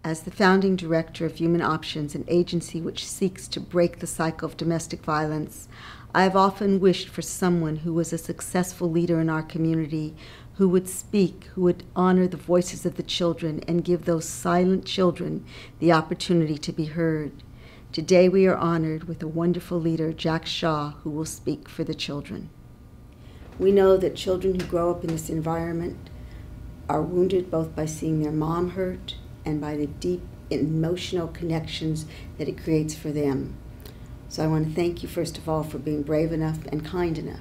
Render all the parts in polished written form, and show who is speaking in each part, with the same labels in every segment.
Speaker 1: As the founding director of Human Options, an agency which seeks to break the cycle of domestic violence, I have often wished for someone who was a successful leader in our community, who would speak, who would honor the voices of the children and give those silent children the opportunity to be heard. Today we are honored with a wonderful leader, Jack Shaw, who will speak for the children. We know that children who grow up in this environment are wounded both by seeing their mom hurt and by the deep emotional connections that it creates for them. So I want to thank you, first of all, for being brave enough and kind enough.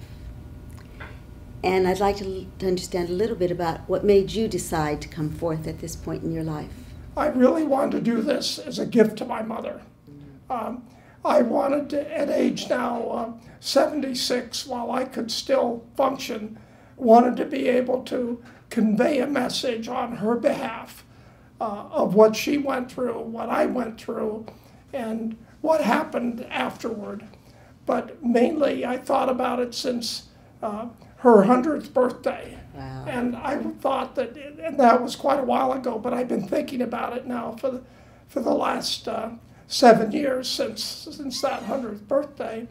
Speaker 1: And I'd like to understand a little bit about what made you decide to come forth at this point in your life.
Speaker 2: I really wanted to do this as a gift to my mother. I wanted to, at age now 76, while I could still function, wanted to be able to convey a message on her behalf of what she went through, what I went through, and what happened afterward. But mainly I thought about it since her 100th birthday.
Speaker 1: Wow.
Speaker 2: And I thought that, and that was quite a while ago, but I've been thinking about it now for the last 7 years since that 100th birthday,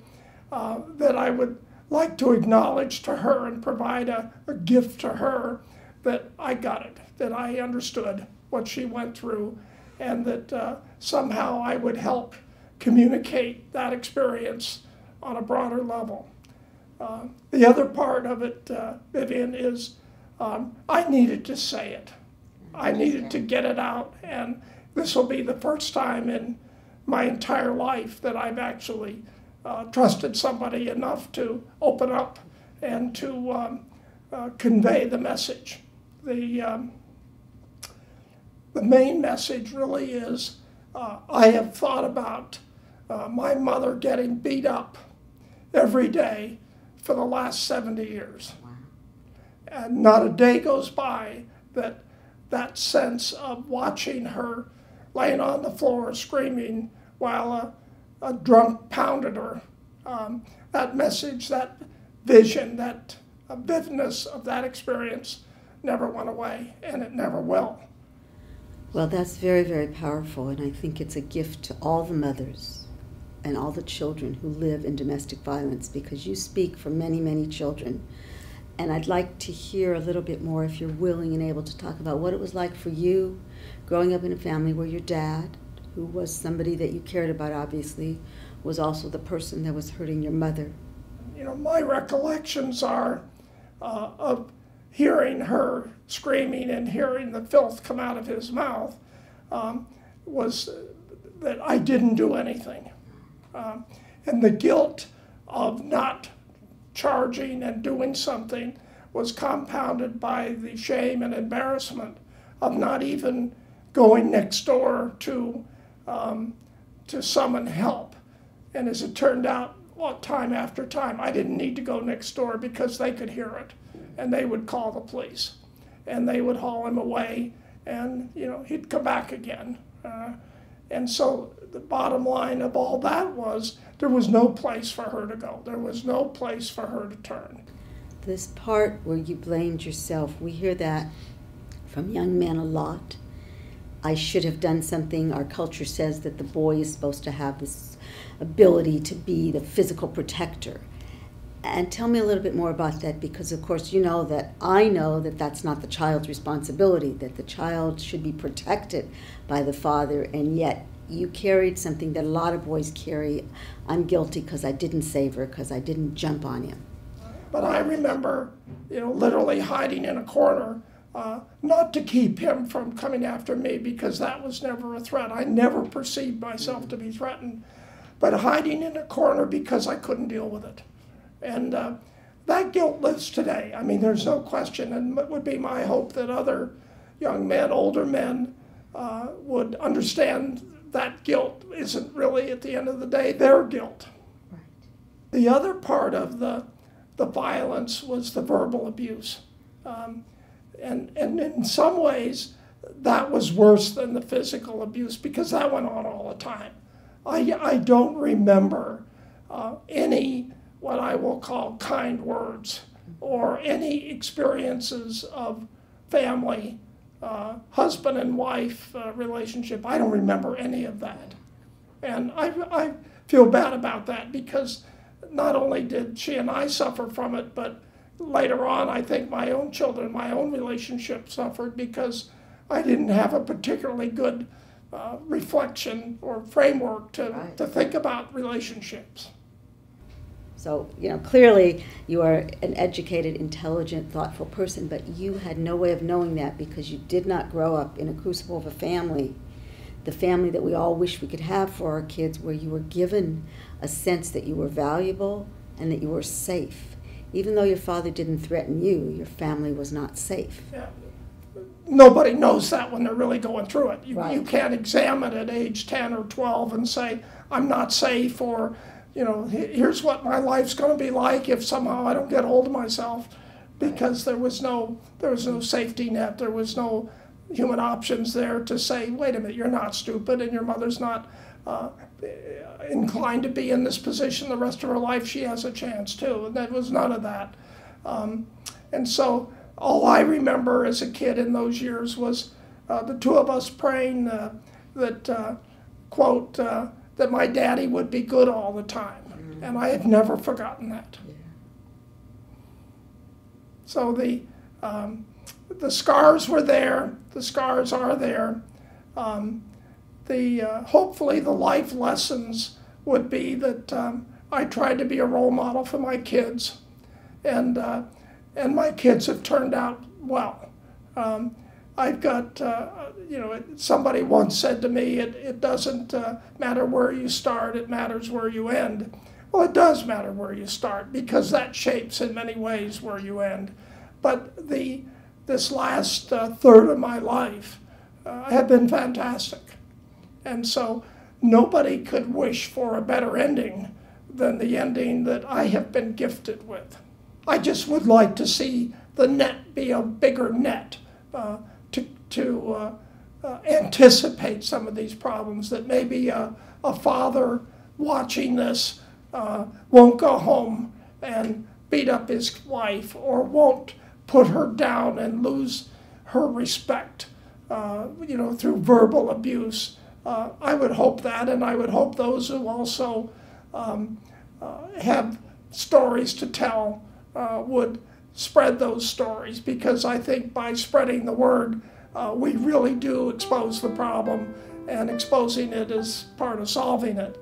Speaker 2: that I would like to acknowledge to her and provide a gift to her that I got it, that I understood what she went through, and that somehow I would help communicate that experience on a broader level. The other part of it, Vivian, is I needed to say it. I needed to get it out, and this will be the first time in my entire life that I've actually trusted somebody enough to open up and to convey the message. The main message really is I have thought about my mother getting beat up every day for the last 70 years.
Speaker 1: Wow.
Speaker 2: And not a day goes by that sense of watching her laying on the floor screaming while a drunk pounded her. That message, that vision, that vividness of that experience never went away, and it never will.
Speaker 1: Well, that's very, very powerful, and I think it's a gift to all the mothers and all the children who live in domestic violence, because you speak for many, many children. And I'd like to hear a little bit more, if you're willing and able to talk about what it was like for you growing up in a family where your dad, who was somebody that you cared about, obviously, was also the person that was hurting your mother.
Speaker 2: You know, my recollections are of hearing her screaming and hearing the filth come out of his mouth, was that I didn't do anything. And the guilt of not charging and doing something was compounded by the shame and embarrassment of not even going next door to summon help. And as it turned out, well, time after time, I didn't need to go next door because they could hear it, and they would call the police, and they would haul him away, and he'd come back again. And so the bottom line of all that was there was no place for her to go. There was no place for her to turn.
Speaker 1: This part where you blamed yourself, we hear that from young men a lot. I should have done something. Our culture says that the boy is supposed to have this ability to be the physical protector. And tell me a little bit more about that, because of course I know that that's not the child's responsibility, that the child should be protected by the father, and yet you carried something that a lot of boys carry. I'm guilty because I didn't save her, because I didn't jump on him.
Speaker 2: But I remember, literally hiding in a corner, not to keep him from coming after me, because that was never a threat. I never perceived myself to be threatened, but hiding in a corner because I couldn't deal with it. And that guilt lives today. I mean, there's no question, and it would be my hope that other young men, older men, would understand that guilt isn't really, at the end of the day, their guilt.
Speaker 1: Right.
Speaker 2: The other part of the violence was the verbal abuse. And in some ways, that was worse than the physical abuse, because that went on all the time. I don't remember any what I will call kind words or any experiences of family husband and wife relationship. I don't remember any of that. And I feel bad about that, because not only did she and I suffer from it, but later on I think my own children, my own relationship suffered, because I didn't have a particularly good reflection or framework to think about relationships.
Speaker 1: So, clearly you are an educated, intelligent, thoughtful person, but you had no way of knowing that because you did not grow up in a crucible of a family, the family that we all wish we could have for our kids, where you were given a sense that you were valuable and that you were safe. Even though your father didn't threaten you, your family was not safe.
Speaker 2: Yeah. Nobody knows that when they're really going through it.
Speaker 1: Right.
Speaker 2: You can't examine at age 10 or 12 and say, I'm not safe, or, here's what my life's going to be like if somehow I don't get hold of myself, because there was no safety net. There was no human options there to say, wait a minute, you're not stupid, and your mother's not inclined to be in this position the rest of her life. She has a chance too. And there was none of that. And so all I remember as a kid in those years was the two of us praying that, quote, that my daddy would be good all the time. Mm-hmm. And I have never forgotten that. Yeah. So the scars were there. The scars are there. Hopefully the life lessons would be that I tried to be a role model for my kids, and my kids have turned out well. I've got, somebody once said to me, it doesn't matter where you start, it matters where you end. Well, it does matter where you start, because that shapes in many ways where you end. But this last third of my life have been fantastic. And so nobody could wish for a better ending than the ending that I have been gifted with. I just would like to see the net be a bigger net to anticipate some of these problems, that maybe a father watching this won't go home and beat up his wife, or won't put her down and lose her respect, through verbal abuse. I would hope that, and I would hope those who also have stories to tell would spread those stories, because I think by spreading the word, we really do expose the problem, and exposing it is part of solving it.